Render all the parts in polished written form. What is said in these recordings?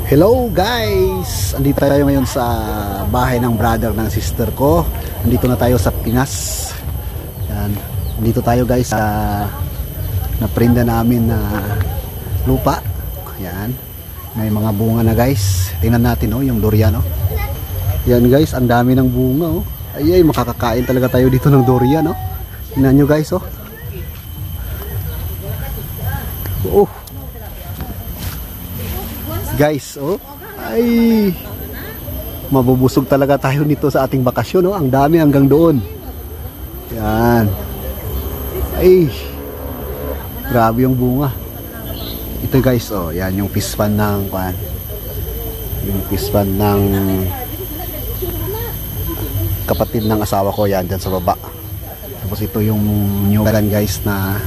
Hello guys! Andito tayo ngayon sa bahay ng brother ng sister ko. Andito na tayo sa Pinas. Yan. Andito tayo guys sa naprinda namin na lupa. Yan. May mga bunga na guys. Tingnan natin yung durian Yan guys, ang dami ng bunga Ay, makakakain talaga tayo dito ng durian Tingnan nyo guys Guys, ay mabubusog talaga tayo nito sa ating bakasyon ang dami hanggang doon. Yan. Ay, grabe yung bunga. Ito guys, yan yung pispan ng yung pispan ng kapatid ng asawa ko, yan dyan sa baba. Tapos ito yung nyugan guys na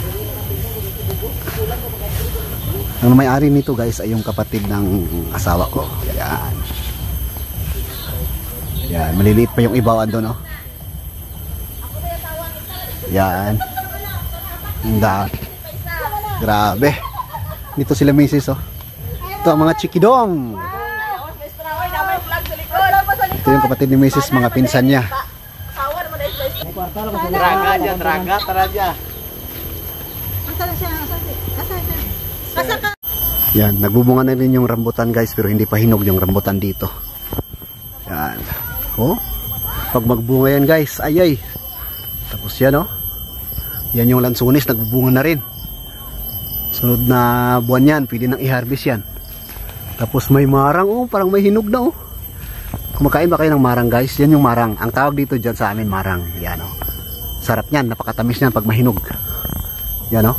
ang may-ari nito guys ay yung kapatid ng asawa ko. Yan. Yan, maliliit pa yung ibawan doon Yan. Grabe. Dito sila misis Ito ang mga chikidong. Ito yung kapatid ni misis, mga pinsan niya. Traga, taraja. Yan, nagbubunga na rin yung rambutan guys, pero hindi pa hinog yung rambutan dito. Yan. Pag magbunga yan guys, ay. Tapos yan yan yung lansunis, nagbubunga na rin. Sunod na buwan yan, pwede nang i-harvest yan. Tapos may marang parang may hinog na Kumakain ba kayo ng marang guys? Yan yung marang. Ang tawag dito dyan sa amin marang. Yan Sarap niyan, napakatamis niyan pag mahinog. Yan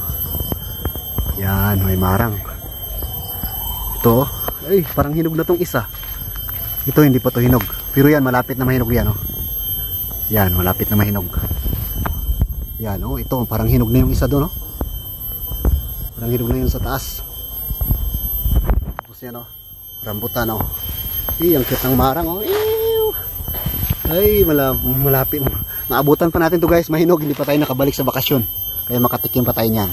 Yan, may marang. Ito, ay parang hinog na tong isa. Ito hindi pa to hinog. Pero yan, malapit na mahinog yan Yan, malapit na mahinog. Yan ito parang hinog na yung isa doon Parang hinog na yung sa taas. Tapos yan rambutan Ay, ang cute ng marang Ay, malapit. Naabutan pa natin to guys, mahinog. Hindi pa tayo nakabalik sa bakasyon. Kaya makatikim pa tayo niyan.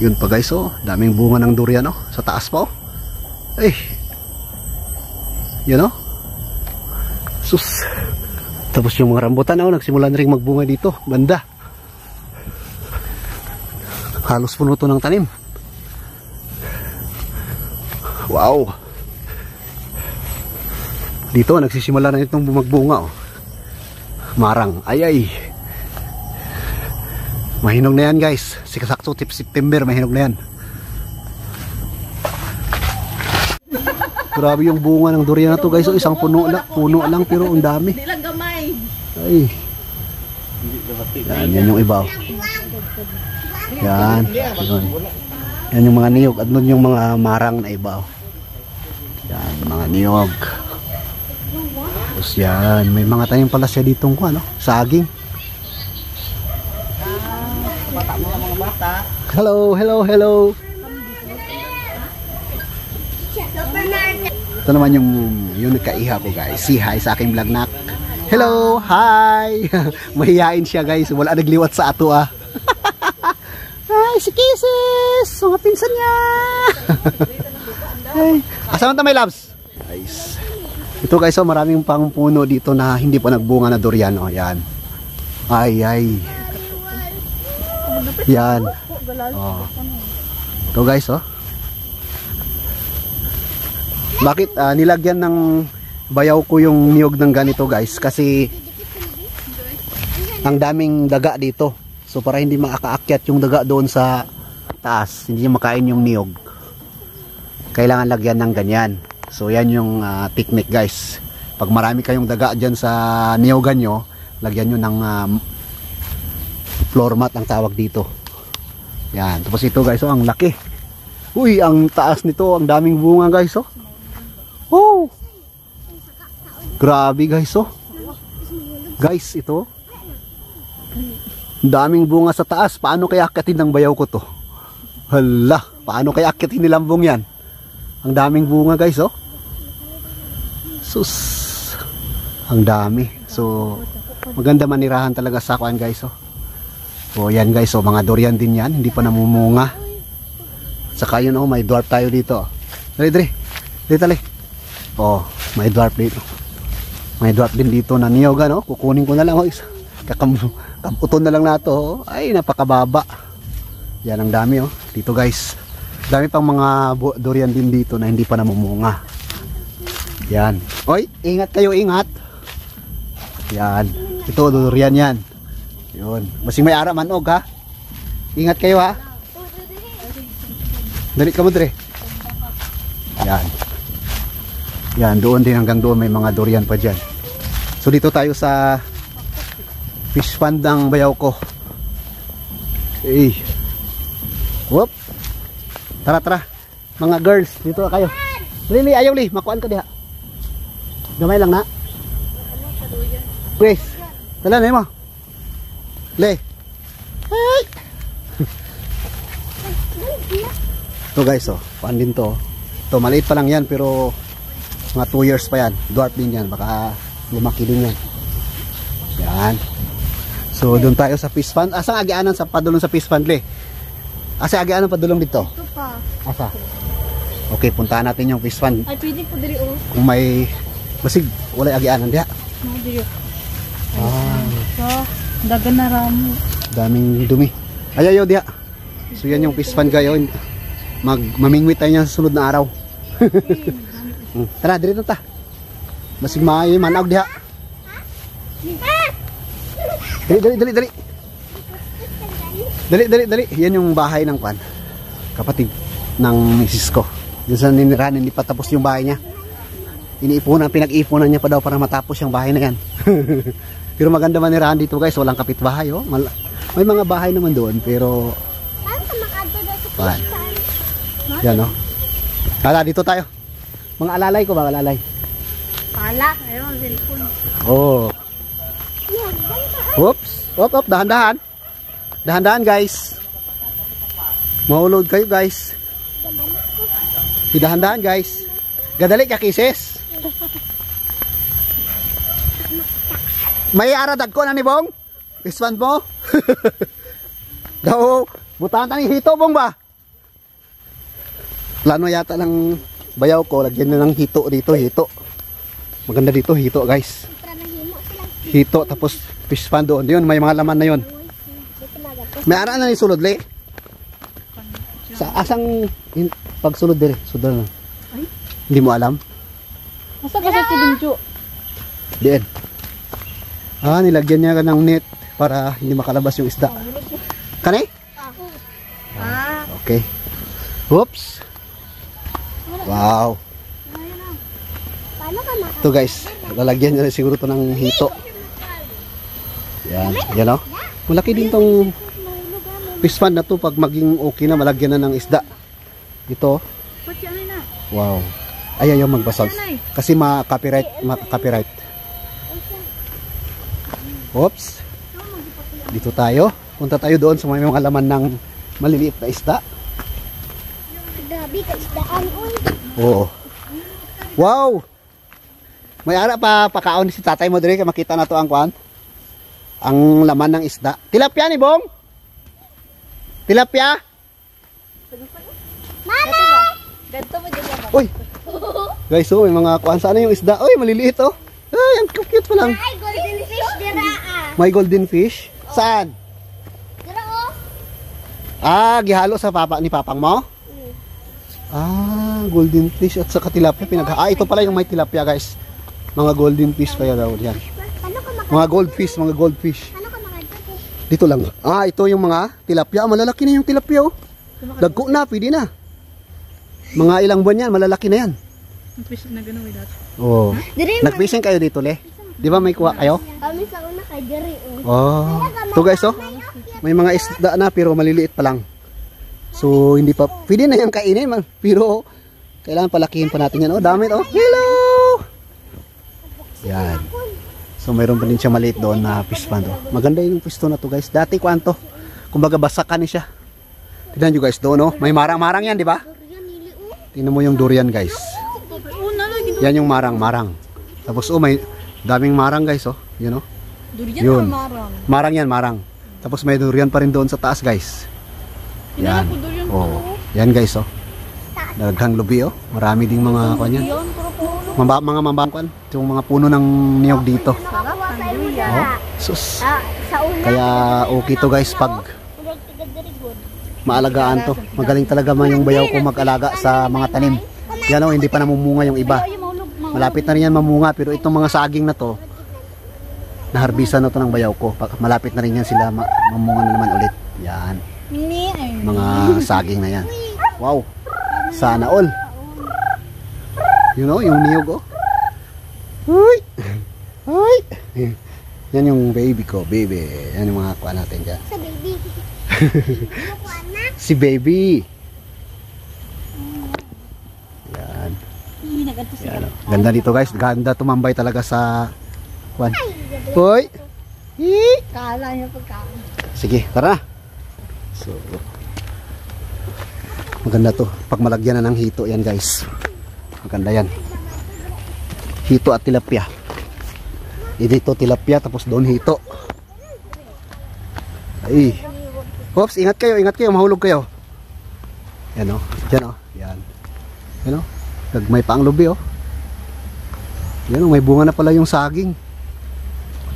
Yun pa guys daming bunga ng durian sa taas pa Ay. Yan Sus. Tapos yung mga rambutan nagsimula na rin magbunga dito, banda. Halos puno to ng tanim. Wow. Dito nagsisimula na itong bumagbunga Marang. Ay. Mahinog na yan guys. Sikasakto September, mahinog na yan. Grabe yung bunga ng durian na to guys isang puno lang pero ang dami. Hindi lang gamay. Ay. Yan yung iba Yan. Yan yung mga niyog. At nun yung mga marang na iba Yan, mga niyog. Tapos yan, may mga tanim pala siya ditong saging. Hello. Ito naman yung nagkaiha ko guys. Si hi sa aking vlog nak. Hello, hi. Mahihain siya guys. Wala nagliwat sa ato Hi, si Kisses. Mga pinsan niya. Hey. Asan may loves? Guys. Ito guys maraming pang puno dito na hindi pa nagbunga na durian Yan. Ay. Yan. Ito guys Bakit nilagyan ng bayaw ko yung niyog ng ganito guys? Kasi ang daming daga dito. So para hindi makakaakyat yung daga doon sa taas, hindi makain yung niyog, kailangan lagyan ng ganyan. So yan yung technique guys. Pag marami kayong daga dyan sa niyogan nyo, lagyan nyo ng floor mat ang tawag dito. Yan. Tapos ito guys ang laki. Uy, ang taas nito, ang daming bunga guys Grabe guys Guys, ito daming bunga sa taas. Paano kaya akyatin ng bayaw ko to? Hala, paano kaya akyatin nilambong yan? Ang daming bunga guys Sus. Ang dami. So maganda manirahan talaga sa kuan guys So yan guys, mga durian din yan, hindi pa namumunga. Saka yun may dwarf tayo dito. Dali, dali. Dali, dali. Oh, may dwarf dito. May dwarf din dito na niyog, no? Kukunin ko na lang, oh, isa. Kamuton na lang nato, oh. Ay, napakababa. Yan ang dami, oh. Dito, guys. Dami pang mga durian din dito na hindi pa namumunga. Yan. Oy, ingat kayo, ingat. Yan. Ito, durian yan. Yun. Masing may ara manog, ha? Ingat kayo, ha? Dali ka mo, Dre. Yan. Yan, doon din hanggang doon may mga durian pa dyan. So dito tayo sa fish pond ng Bayawko. Eh. Whoop. Tara, tara. Mga girls, dito kayo. Lili, ayaw li, makuan ka diha. Gamay lang na. Chris, tala na mo. Le. Hey. Ito guys, oh, paan din to. Ito, maliit pa lang yan pero mga 2 years pa yan. Dwarf din yan. Baka lumaki din yan. Yan. So, doon tayo sa fish pond. Asang agianan sa padulong sa fish pond, le? Asa agianan padulong dito? Ito pa. Asa? Okay, puntahan natin yung fish pond. Ay, pwede po diri, oh. Kung may basig, wala agianan diha. Mga diri. Ah, So, dagan na ramo. daming dumi. Ayaw diha. So, yan yung fish pond kayo. Mamingwit tayo niya sa sunod na araw. Tara, dito ta. Basig maayo manawag diha. Dali, dali, dali, dali. Dali, dali, dali. Yan yung bahay ng kwan. Kapatid ng misis ko. Diyan sa ninirahan, hindi pa tapos yung bahay niya. Iniipunan, pinag-iipunan niya pa daw para matapos yung bahay na yan. Pero maganda manirahan dito guys. Walang kapitbahay, oh. May mga bahay naman doon, pero kwan. Yan, oh. Tara, dito tayo. Mga alalay ko ba, alalay? Pala, ayun, cellphone. Oh. Oops. Op, op, dahan-dahan. Dahan-dahan, guys. Mahulog kayo, guys. Dahan-dahan, guys. Gadali ka, kisis. May aradag ko na ni Bong. Iswan mo. Daw, butahan tani hito, Bong ba? Plano yata lang bayaw ko, lagyan na ng hito dito, hito. Maganda dito, hito, guys. Hito, tapos fish pond doon. Yun, may mga laman na yun. May ara na ni sulod, le. Sa asang pagsulod dire, sudal na. Ay? Hindi mo alam? Masa kasi si Bincho? Diyan. Ah, nilagyan niya ng net para hindi makalabas yung isda. Kanay? Ah. Okay. Oops. Wow. Ito guys, lalagyan niya siguro to ng hito. Yan, yan o. Malaki din tong fish pond na to pag maging okay na, malagyan na ng isda. Ito. Wow. Ay, ayaw magbasag. Kasi ma-copyright. Oops. Dito tayo. Punta tayo doon sa may mga laman ng maliliit na isda. Grabe ka isdaan, uy. Oo. Wow! May ara pa pakaon si tatay mo dire kay makita na to ang kwan. Ang laman ng isda. Tilapia ni Bong? Tilapia? Mama! Ganto mo din ba? Uy. Guys, oh, may mga kwan sana yung isda. Uy, maliliit oh. Ay, ang cute pa lang. Ay, golden fish dira ah. May golden fish. Saan? Dira oh. Ah, gihalo sa papa ni papang mo? Ah, golden fish at saka tilapia ito pala yung may tilapia, guys. Mga golden fish kaya daw yan. Ano ka Mga goldfish. Ano ka makadto? Dito lang. Ah, ito yung mga tilapia. Malalaki na yung tilapia, oh. Lagko na, pwede na. Mga ilang buwan yan, malalaki na yan. Fishing na gano'n dati. Oh. Nag-fishing kayo dito, le? Di ba may kuha kayo? Kami sa una kay diri oh. Oh. Ito guys, oh. May mga isda na pero maliliit pa lang. So, hindi pa, pwede na yung kainin, man. Pero, kailangan palakihin pa natin yan. Oh, dami, oh. Hello! Yan. So, mayroon pa din siya maliit doon na fish pond, oh. Maganda yung pisto na to, guys. Dati, kwanto. Kumbaga, basakan ni siya. Tignan nyo, guys, doon, oh. May marang-marang yan, di ba? Tingnan mo yung durian, guys. Yan yung marang. Tapos, oh, may daming marang, guys, oh. Yun, oh. Durian Yun. na marang. Marang yan, marang. Tapos, may durian pa rin doon sa taas, guys. Yan. Oh. Yan, guys, oh. Daghang lubi oh. Marami ding mga kanyan. Mga mambangkwan. Yung mga puno ng niyog dito. Sarap ang Oh, duya. sus. Sa una. Kaya okay to guys pag maalagaan to. Magaling talaga man yung bayaw ko mag-alaga sa mga tanim. Yan oh, hindi pa namumunga yung iba. Malapit na rin yan mamunga pero itong mga saging na to, naharbisan na to ng bayaw ko. Malapit na rin yan sila mamunga na naman ulit. Yan. Mga saging na yan. Wow. Sana all. You know, yung niyog oh. Huy. Huy. Yan yung baby ko, baby. Yan yung mga kuha natin dyan. Sa baby. Si baby. Yan. Yan. Ganda dito guys. Ganda tumambay talaga sa kuan. Hoy. Kala niya pagkain. Sige, tara. So, maganda to. Pag malagyan na ng hito yan guys. Maganda yan. Hito at tilapia. Dito tilapia tapos doon hito. Ay. Oops, ingat kayo, mahulog kayo. Yan o, dyan o, yan. Yan o, may pa ang lubi o. Yan o, may bunga na pala yung saging.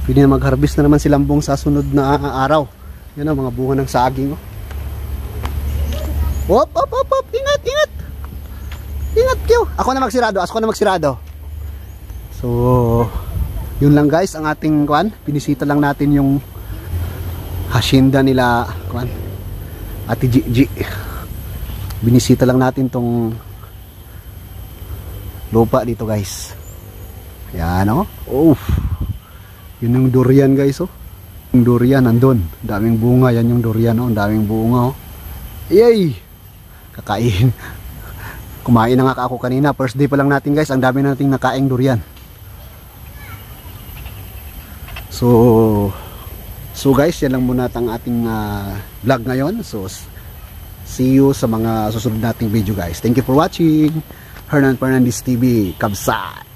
Pwede na mag-harvest na naman si Lambong sa sunod na araw. Yan o, mga bunga ng saging o. Op, ingat. Ingat kayo. Ako na magsirado. So, yun lang guys ang ating kwan. Pinisita lang natin yung hacienda nila kwan. Ate Gigi. Binisita lang natin tong lupa dito guys. Yan oh. Oh. Yun yung durian guys oh. Yung durian nandun. Daming bunga. Yan yung durian oh. Daming bunga oh. Yay! Kakain. Kumain na nga ako kanina. First day pa lang natin guys. Ang dami na nating nakaing durian. So guys, yan lang muna ang ating vlog ngayon. So see you sa mga susunod nating video guys. Thank you for watching. Hernan Fernandez TV. Kabsat!